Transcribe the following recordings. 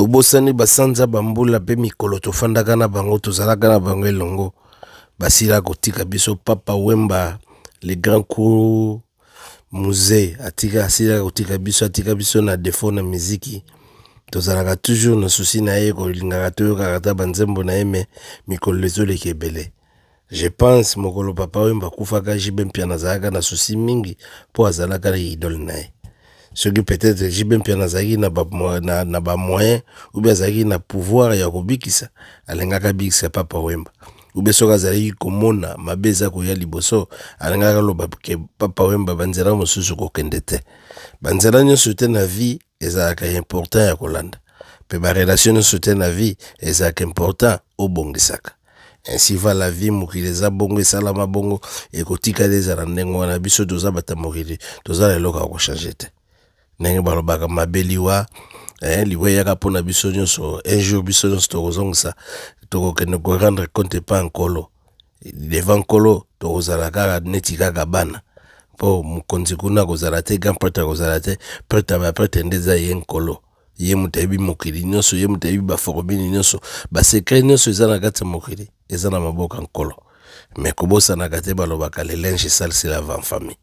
tobosani basanza bambula pe mikolo tofandaka na bango tozalaka na bango elongo basila kotika biso Papa Wemba le grand cours musée atika asila kotika biso na défaut na muziki tozalaka toujours na souci na ye kolingaka toyokaka ta banzembo na ye me mikolo lezoleka ebele. Je pense mokolo Papa Wemba kufaka Jibe Mpiana azalaka na souci mingi po azalaka na idole na ye. Ce qui peut-être Jibe Mpiana azalaki na ba moyen ou bien azalaki na pouvoir ya kobikisa alengaka bikisa Papa Wemba. Ou bien soka azalaki komona mabeza koya liboso alengaka loba ke Papa Wemba banzela mosusu kokende te. Banzela nyonso te na vie ezalaka important ya kolanda. Pe ba relation nyonso te na vie ezalaka important obongisaka. Ainsi va la vie mokili eza bongo esalama bongo ekotika ezala ndenge wana biso toza bata mokili tozala eloko ya kochange te. Ndenge balobaka mabeli wa liwe yaka mpona biso nyonso un jour biso nyonso tokozongisa tokokende korendre compte pa nkolo devant nkolo tokozala kaka neti kaka bana po mokonzi kuna kozala te grand prêtre kozala te prêtre baprêtre nde eza ye nkolo ye moto ayebi mokili nyonso ye moto ayebi baforomini nyonso basekret nyonso eza na kati ya mokili eza na maboko nkolo me kobosanaka te balobaka le linge esalisela avant famille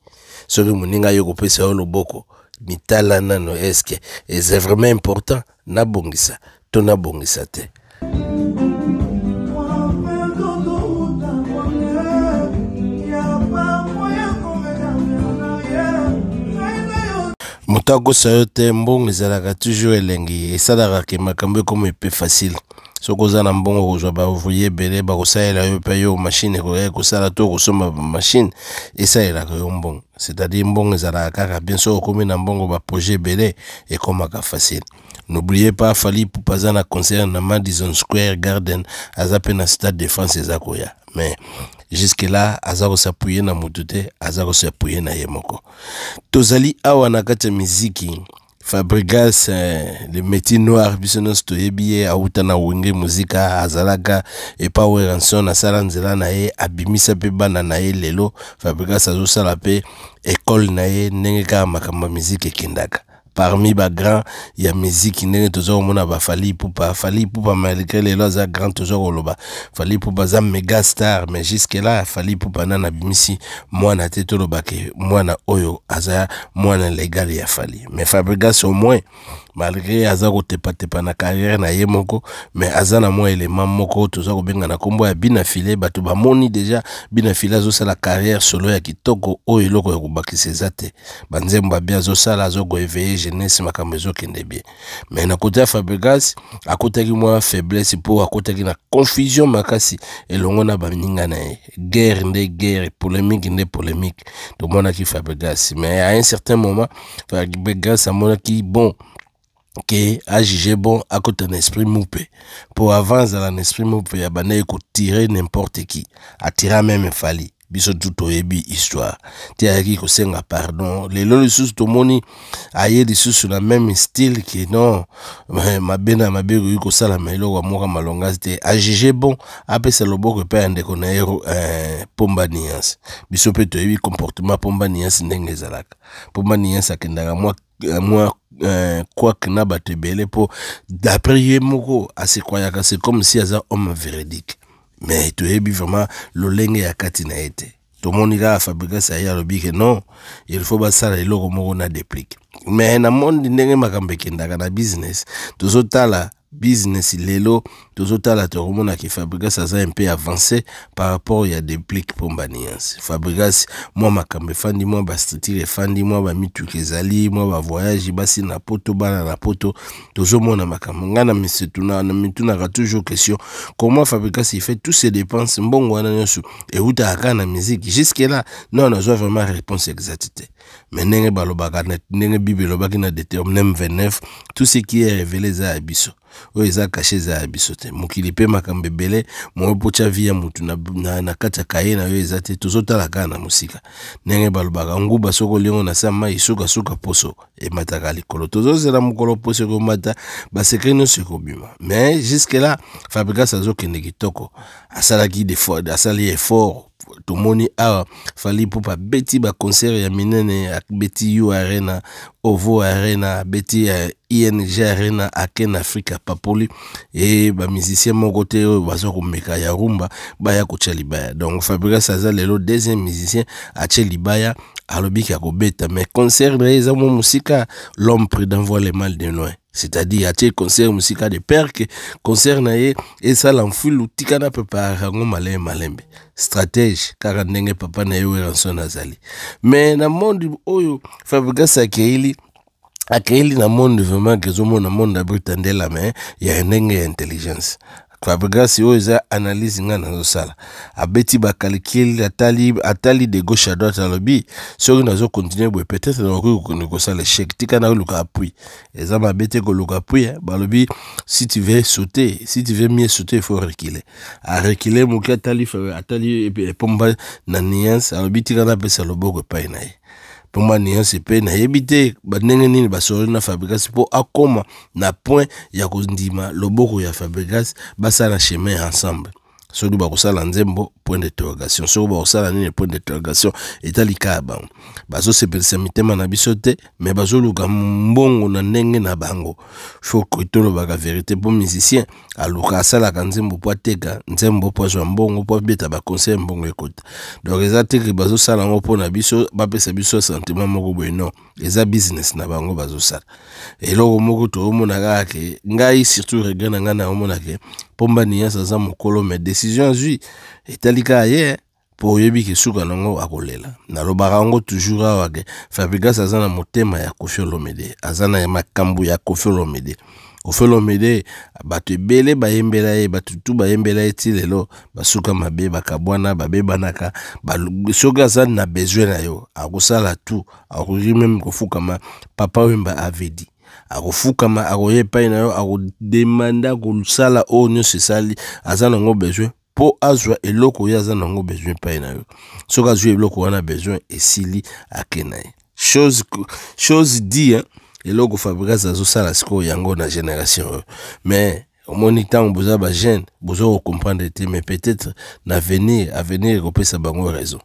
soki moninga yo kopesa yo loboko mitala nano eske c'est vraiment important nabongisa to nabongisa te. Motako sayote mbongo ezalaka toujours elengi esalaka ke makambo comme epe facile soko za na mbongo kozwa ba ouvrier belé ba kosalela yo pe yo machine ko kosala to kosoma machine esalaka yo mbongo c'est-à-dire mbongo ezalaka kaka bien sûr comme na mbongo ba projet belé et comme facile. N'oubliez pas Fally Ipupa za na concert na Madison Square Garden azape na Stade de France ezakoya mais jusque là azako s'appuyer na mutute azako s'appuyer na yemoko tozali awa na kati ya muziki Fabregas le métier noir bisono stoyebiye auta na wenge muzika azalaka et power ranson na sala nzela na ye abimisa pe bana na ye lelo Fabregas azosala pe école na ye ndenge ka makamba muziki ekendaka parmi ba grand ya musique ndenge tozo mona ba Fally Ipupa malgré les lois grand tozo koloba Fally Ipupa za méga star mais jusque là Fally Ipupa na bimisi mwana te toloba ke mwana oyo aza mwana légal ya Fally mais Fabregas au moins malgré aza kotepa na carrière na ye moko mais aza na mo élément moko tozo kobenga na kombo ya Bina Filé bato ba moni déjà Bina Filé azo sala carrière solo ya kitoko oyo eloko ya kobakisa ezate banzemba bia azo sala azo go éveiller jeunesse makambo ezokende bien mais na côté Fabregas akotaki mwa faiblesse po akotaki na confusion makasi elongo na baninga na ye guerre polémique to mona ki Fabregas mais à un certain moment Fabregas a mona ki bon que a jugé bon à côté d'un esprit moupé pour avancer dans l'esprit moupé ya bana ko tirer n'importe qui a tirer même Fally biso tout oyebi histoire ti ayaki ko senga pardon les lisusu to moni aye lisusu na même style que non mabena mabego ko sala mailo wa moka malonga te a jugé bon apesa loboko pe ndeko na ero Pomba Niance biso pe to yebi comportement Pomba Niance ndenge zalaka Pomba Niance akendaka moi quoi que n'a batte belé pour d'après yemoko asekwayaka c'est comme si aza homme véridique mais tu es vraiment l'olenge ya kati na été tout le monde ira Fabregas ya lobi que non il faut basala eloko moko na déplique mais na monde ndenge makambe kendaka na business tozotala business lelo tozotala tokomona ki Fabregas aza un peu avancé par rapport ya déplique Pomba Niance Fabregas moi makambe fandi moi ba structure fandi moi ba mituke ezali moi ba voyage basi na poto bana na poto tozomona makambe ngana misetuna na mituna ka toujours question comment Fabregas il fait tous ses dépenses mbongo wana nyonso et uta akana musique jusque là non on a vraiment réponse exacte mais ndenge balobaka ndenge bible lobaki na Deutéronome 29 tout ce qui est révélé za abiso o eza caché za abiso te mokili pe makambe belé mo pocha via mutu na kata kaye na yo eza te tozotala kana na musika ndenge balobaka nguba soko lingo na sama isuka suka poso e mataka likolo tozozela mukolo poso ko mata ba secret no se kobima mais jusque là Fabregas azokende kitoko asalaki des fois asali effort tomoni awa fali pupa beti ba concert ya minene beti U Arena, Ovo Arena, beti ING Arena Aken Africa papoli et ba musicien mon côté bazo komeka ya rumba baya ko Libaya. Donc Fabregas aza lelo deuxième musicien a Libaya alobi ka ko beta mais concert eza mo musika l'homme prudent voit le mal de loin. C'est-à-dire atie concert musika de père que concert na ye et ça l'enfulu tikana prépare ngo malembe stratège car ndenge papa na yo ranson azali mais na monde oyo Fabregas akeli na monde vraiment que zo mona monde abritandela mais ya ndenge ya intelligence Fabregas yo eza analyse nga na sala abeti ba calcul atali de gauche à droite alobi so na zo continuer boy peut-être na ko sala l'échec tika na luka appui eza ma bete ko luka appui balobi si tu veux sauter si tu veux mieux sauter il faut reculer a reculer mo atali pomba na nuance alobi tika na pesa loboko pa inaye pour moi nuance pe na yebite ba ndenge nini ba solo na Fabregas pour akoma na point ya kondima loboko ya Fabregas basa na chemin ensemble so du ba kosala nzembo point d'interrogation so ba kosala nini point d'interrogation etali kaba bazo sepelisa mitema na biso te mais bazo luka mbongo na ndenge na bango faut que tolo ba vérité pour musicien aluka asala kanzembo po ateka nzembo po zo mbongo po beta ba conseil mbongo ekota donc eza te que bazo sala ngo po na biso ba pesa biso sentiment moko boy non eza business na bango bazo sala eloko moko to mona kaka ngai surtout regret na ngana omona ke pomba niya za mokolo mais décision zui etalika ye po yebi ke suka nango akolela na lobaka ngo toujours awa ke Fabregas azana motema ya Koffi Olomide azana ya makambu ya Koffi Olomide Koffi Olomide bato ebele bayembela ye bato tu bayembela ye ti lelo basuka mabe bakabwana babebanaka soki aza na besoin na yo akosala tout akoki même kofukama papa wemba avedi akofukama akoye pai na yo akodemanda kosala oyo nyonso esali aza nango besoin po azwa eloko oyo aza nango besoin pai na yo soki azwi eloko wana besoin esili ake na ye chose dit eloko Fabregas azosala sikoyo yango na génération mais omoni ntango boza ba jeune boza comprendre te mais peut-être na avenir kopesa bango raison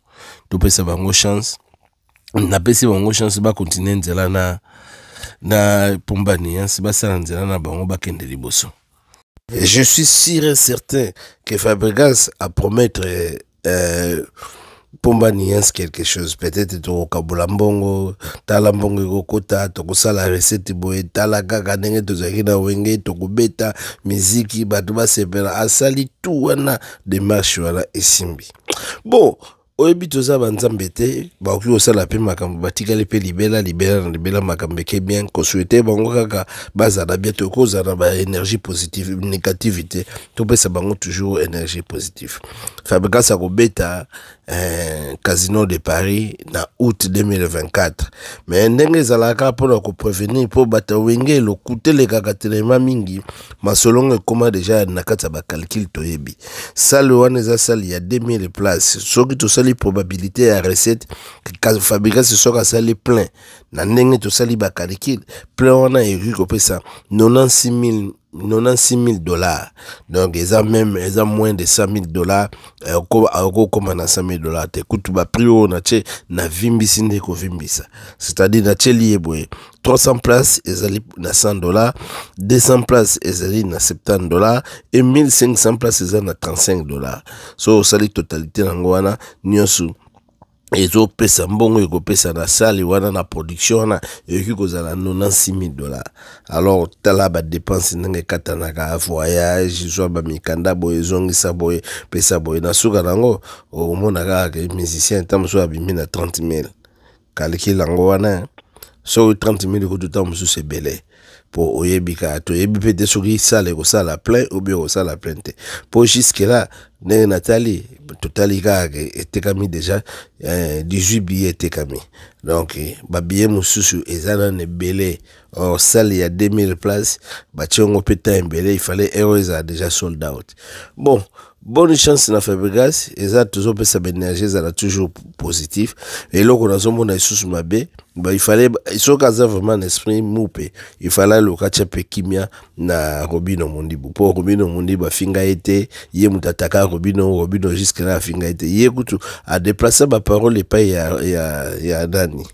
topesa bango chance na pesi bango chance ba continuer nzela na pomba nuance basala nzela na bango bakende liboso. Je suis sûr et certain que Fabregas a promettre pomba nuance quelque chose peut-être to kabula mbongo tala mbongo kokota to kosala recette boye tala kaka ndenge tozaki na wenge to kubeta muziki bato basepela asali tout wana démarche wana esimbi bon oyebi toza banzambe te bakoki kosala mpe makambo batikali mpe libela makambo eke bien kosouete bango kaka bazala bien tokozala na baénergie positive négativité topesa bango toujours énergie positive. Fabregas akobeta Casino de Paris na août 2024 mais ndenge ezalaka mpona koprévenir mpo bato wenge lokutelekaka telema mingi masolongo ekoma deja na kati ya bacalcul toyebi sale wana eza sale ya 2000 place soki tosali probabilité ya recette Fabregas soki asali plein na ndenge tosali bacalcul plein wana ekoki kopesa 96 000 $. Donc, ils ont moins de 100 000 $. Comme na 100 000 $. Te kutu ba prix o na che na vimbisi ndeko vimbisa. C'est-à-dire na che liye boye. 300 places, ils na 100 $. 200 places, ils na 70 $. Et 1500 places, ils na 35 $. So, sali totalité nango wana nyosu. Ezo pesa mbongo eko pesa na sali wana na production wana eki kozala 96 000 $. Alors tala ba dépense ndenge katanaka voyage soit ba mikanda boye zongisa boye pesa boye na suka nango omona kaka musicien tamso abimi na 30 000 calcul nango wana so 30 000 ko tuta musu se belé pour oyebika to yebi pete soki sale ko sala plein ou bien ko sala plein te pour jusque là ne Nathalie totali kaka etekami déjà 18 billets etekami donc ba billet mususu ezana ne belé or salle il y a 2000 places ba tiongo peta mbele il fallait heroes a déjà sold out bon bonne chance na Fabregas et ça toujours peut sa énergie ça toujours positif et là qu'on a son bon sous mabe bah il fallait il faut qu'à vraiment un esprit moupé il fallait le catch kimia na Robinho Mondibu pour Robinho Mondibu finga été yé mutataka Robinho jusque là finga été yé kutu a déplacer ma parole et pas ya Dani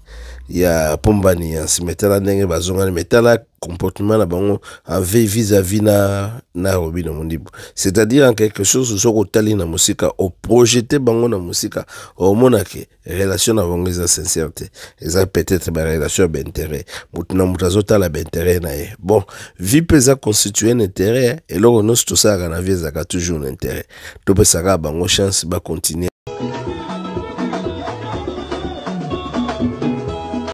ya Pombani ya simetala ndenge bazonga metala comportement na bango en vis-à-vis na Robinho Mondibu c'est-à-dire en quelque chose sur otali na musika au projeter bango na musika au monake relation na bango eza sincérité eza peut-être ba relation d'intérêt mutuna mutazota la d'intérêt na ye bon vie pesa constituer un intérêt et là on tout ça na vie za toujours un intérêt to pesa bango chance ba continuer